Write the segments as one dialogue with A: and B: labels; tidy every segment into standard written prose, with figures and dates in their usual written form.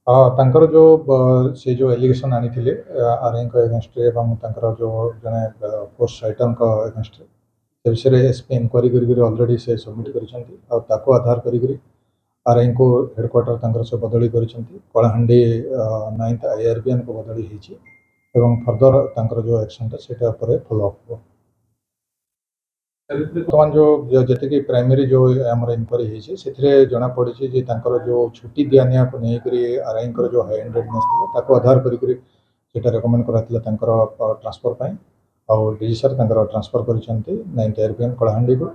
A: ତାଙ୍କର ସେ ଯେଉଁ ଏଲିଗେସନ୍ ଆଣିଥିଲେ ଆର୍ଆଇଙ୍କ ଏଗେନଷ୍ଟରେ ଏବଂ ତାଙ୍କର ଜଣେ ଫୋର୍ସ ରାଇଟରଙ୍କ ଏଗେନଷ୍ଟରେ ସେ ବିଷୟରେ ଏସ୍ପି ଇନକ୍ୱାରି କରିକି ଅଲରେଡ଼ି ସେ ସବମିଟ୍ କରିଛନ୍ତି ଆଉ ତାକୁ ଆଧାର କରିକି ଆର୍ଆଇଙ୍କୁ ହେଡ଼କ୍ୱାର୍ଟର ତାଙ୍କର ସେ ବଦଳି କରିଛନ୍ତି କଳାହାଣ୍ଡି 9th IRBNକୁ ବଦଳି ହେଇଛି ଏବଂ ଫର୍ଦର ତାଙ୍କର ଆକ୍ସନଟା ସେଇଟା ଉପରେ ଫଲୋ ଅପ୍ ହେବ। ବର୍ତ୍ତମାନ ଯେତିକି ପ୍ରାଇମେରୀ ଆମର ଇନକ୍ୱାରି ହେଇଛି ସେଥିରେ ଜଣାପଡ଼ିଛି ଯେ ତାଙ୍କର ଛୁଟି ଦିଆନିଆକୁ ନେଇକରି ଆର୍ଆଇଙ୍କର ହାଇ-ହାଣ୍ଡେଡନେସ୍ ଥିଲା ତାକୁ ଆଧାର କରିକି ସେଇଟା ରେକମେଣ୍ଡ କରାଥିଲା ତାଙ୍କର ଟ୍ରାନ୍ସଫର୍ ପାଇଁ ଆଉ ଡିଜି ସାର୍ ତାଙ୍କର ଟ୍ରାନ୍ସଫର୍ କରିଛନ୍ତି 9th IRBN କଳାହାଣ୍ଡିକୁ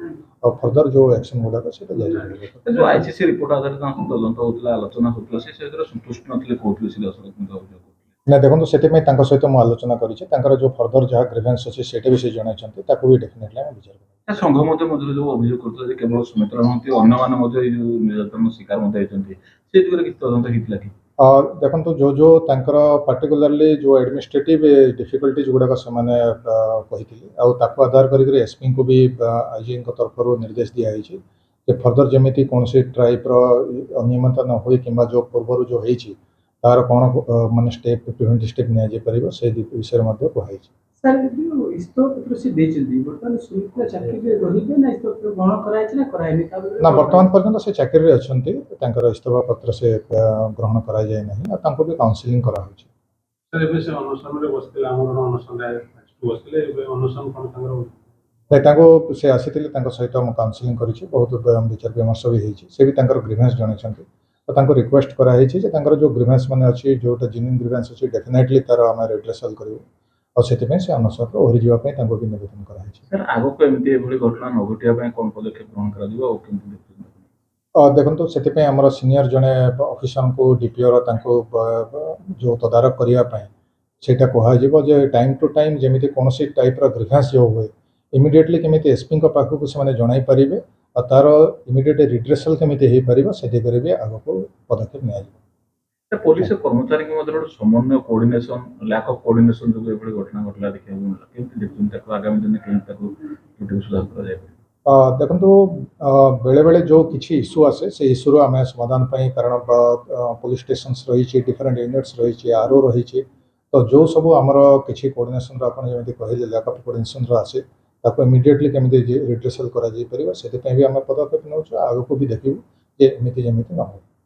A: ଆଉ ଫର୍ଦର ଆକ୍ସନ୍ ଗୁଡ଼ାକ ସେଇଟା ଜାରି ରହିବ।
B: ଆଇସିସି ରିପୋର୍ଟ ଆଧାରରେ ତାଙ୍କ ତଦନ୍ତ ହେଉଥିଲା ଆଲୋଚନା ହେଉଥିଲା ସେ ସେଥିରେ ସନ୍ତୁଷ୍ଟ ନଥିଲେ କହୁଥିଲେ ସିଧାସଳଖ
A: ନା ଦେଖନ୍ତୁ ସେଥିପାଇଁ ତାଙ୍କ ସହିତ ମୁଁ ଆଲୋଚନା କରିଛି ତାଙ୍କର ଫର୍ଦର ଯାହା ଗ୍ରିଭେନ୍ସ ଅଛି ସେଇଟା ବି ସେ ଜଣାଇଛନ୍ତି ତାକୁ ବି ଡେଫିନେଟଲି ଆମେ ବିଚାର କରିବୁ।
B: ସଂଘ ମଧ୍ୟରେ ଯେଉଁ ଅଭିଯୋଗ କରୁଥିଲେ ଯେ କେବଳ ସୁମିତ୍ରା ନୁହନ୍ତି ଅନ୍ୟମାନେ ମଧ୍ୟ ଏଇ ଯେଉଁ ନିର୍ଯାତନାର ଶିକାର ମଧ୍ୟ ହେଇଛନ୍ତି ସେ ଦିଗରେ କିଛି ତଦନ୍ତ ହେଇଥିଲା କି?
A: ଦେଖନ୍ତୁ ତାଙ୍କର ପାର୍ଟିକୁଲାରଲି ଆଡମିନିଷ୍ଟ୍ରେଟିଭ ଡିଫିକଲ୍ଟିଜ ଗୁଡ଼ାକ ସେମାନେ କହିଥିଲେ ଆଉ ତାକୁ ଆଧାର କରିକି ଏସ୍ପିଙ୍କୁ ବି ଆଇଜିଙ୍କ ତରଫରୁ ନିର୍ଦ୍ଦେଶ ଦିଆହେଇଛି ଯେ ଫର୍ଦର ଯେମିତି କୌଣସି ଟାଇପ୍ର ଅନିୟମିତତା ନ ହୁଏ କିମ୍ବା ପୂର୍ବରୁ ହେଇଛି ତାର କ'ଣ ମାନେ ପ୍ରିଭେଣ୍ଟିଭ ଷ୍ଟେପ୍ ନିଆଯାଇପାରିବ ସେ ବିଷୟରେ ମଧ୍ୟ କୁହାଯାଇଛି।
C: ସାର୍ ଯେଉଁ ଇସ୍ତଫାପତ୍ର ସେ ଦେଇଛନ୍ତି ବର୍ତ୍ତମାନ ସୁମିତ୍ରା ଚାକିରିରେ ରହିବେ ନା ଇସ୍ତଫାପତ୍ର ଗ୍ରହଣ କରାଯାଇଛି ନା କରାହେଇନି?
A: ନା ବର୍ତ୍ତମାନ ପର୍ଯ୍ୟନ୍ତ ସେ ଚାକିରିରେ ଅଛନ୍ତି ତାଙ୍କର ଇସ୍ତଫା ପତ୍ର ସେ ଗ୍ରହଣ କରାଯାଇ ନାହିଁ ଆଉ ତାଙ୍କୁ ବି କାଉନସିଲିଂ କରାହେଉଛି।
D: ସାର୍ ଏବେ ସେ ଅନଶନରେ ବସିଥିଲେ ଆମର ଅନଶନରେ ବସିଥିଲେ ଏବେ ଅନଶନ କ'ଣ ତାଙ୍କର
A: ତାଙ୍କୁ ସେ ଆସିଥିଲେ ତାଙ୍କ ସହିତ ମୁଁ କାଉନସିଲିଂ କରିଛି ବହୁତ ବିଚାର ବିମର୍ଶ ବି ହେଇଛି ସେ ବି ତାଙ୍କର ଗ୍ରିଭେନ୍ସ ଜଣାଇଛନ୍ତି ତ ତାଙ୍କୁ ରିକ୍ୱେଷ୍ଟ କରାହେଇଛି ଯେ ତାଙ୍କର ଗ୍ରିଭେନ୍ସ ମାନେ ଅଛି ଯେଉଁଟା ଜେନ୍ୟୁଇନ୍ ଗ୍ରିଭେନ୍ସ ଅଛି ଡେଫିନେଟଲି ତାର ଆମେ ରିଡ୍ରେସାଲ କରିବୁ ଆଉ ସେଥିପାଇଁ ସେ ଅନଶନରୁ ଓହରିଯିବା ପାଇଁ ତାଙ୍କୁ ବି ନିବେଦନ କରାଯାଇଛି।
B: ସାର୍ ଆଗକୁ ଏମିତି ଏଭଳି ଘଟଣା ନ ଘଟିବା ପାଇଁ କ'ଣ ପଦକ୍ଷେପ ଗ୍ରହଣ କରାଯିବ ଆଉ କେମିତି
A: ଦେଖନ୍ତୁ ସେଥିପାଇଁ ଆମର ସିନିୟର ଜଣେ ଅଫିସରଙ୍କୁ ଡିପିଓର ତାଙ୍କୁ ତଦାରଖ କରିବା ପାଇଁ ସେଇଟା କୁହାଯିବ ଯେ ଟାଇମ୍ ଟୁ ଟାଇମ୍ ଯେମିତି କୌଣସି ଟାଇପ୍ର ଗ୍ରିଭେନ୍ସ ହୁଏ ଇମିଡ଼ିଏଟଲି କେମିତି ଏସ୍ପିଙ୍କ ପାଖକୁ ସେମାନେ ଜଣାଇ ପାରିବେ ଆଉ ତାର ଇମିଡ଼ିଏଟ୍ ରିଡ୍ରେସାଲ କେମିତି ହେଇପାରିବ ସେ ଦିଗରେ ବି ଆଗକୁ ପଦକ୍ଷେପ ନିଆଯିବ।
B: ପୋଲିସ କର୍ମଚାରୀଙ୍କ ମଧ୍ୟରେ ଗୋଟେ ସମନ୍ୱୟ କୋଅର୍ଡିନେସନ ଲ୍ୟାକ୍ ଅଫ୍ କୋଅର୍ଡିନେସନ ଯୋଗୁଁ ଏଭଳି ଘଟଣା ଘଟିଲା ଦେଖିବାକୁ ମିଳିଲା କେମିତି ଦେଖୁଛନ୍ତି ତାକୁ ଆଗାମୀ ଦିନରେ କେମିତି ତାକୁ ସୁଧାର କରାଯାଇପାରିବ?
A: ଦେଖନ୍ତୁ ବେଳେବେଳେ କିଛି ଇସ୍ୟୁ ଆସେ ସେ ଇସ୍ୟୁର ଆମେ ସମାଧାନ ପାଇଁ କାରଣ ପୋଲିସ ଷ୍ଟେସନ୍ସ ରହିଛି ଡିଫରେଣ୍ଟ ୟୁନିଟ୍ସ ରହିଛି ଆର୍ଓ ରହିଛି ତ ସବୁ ଆମର କିଛି କୋଅର୍ଡିନେସନର ଆପଣ ଯେମିତି କହିଲେ ଲ୍ୟାକ୍ ଅଫ୍ କୋଅର୍ଡିନେସନର ଆସେ ତାକୁ ଇମିଡ଼ିଏଟଲି କେମିତି ରିଡ୍ରେସାଲ କରାଯାଇପାରିବ ସେଥିପାଇଁ ବି ଆମେ ପଦକ୍ଷେପ ନେଉଛୁ ଆଗକୁ ବି ଦେଖିବୁ ଯେ ଏମିତି ଯେମିତି ନ ହେବ।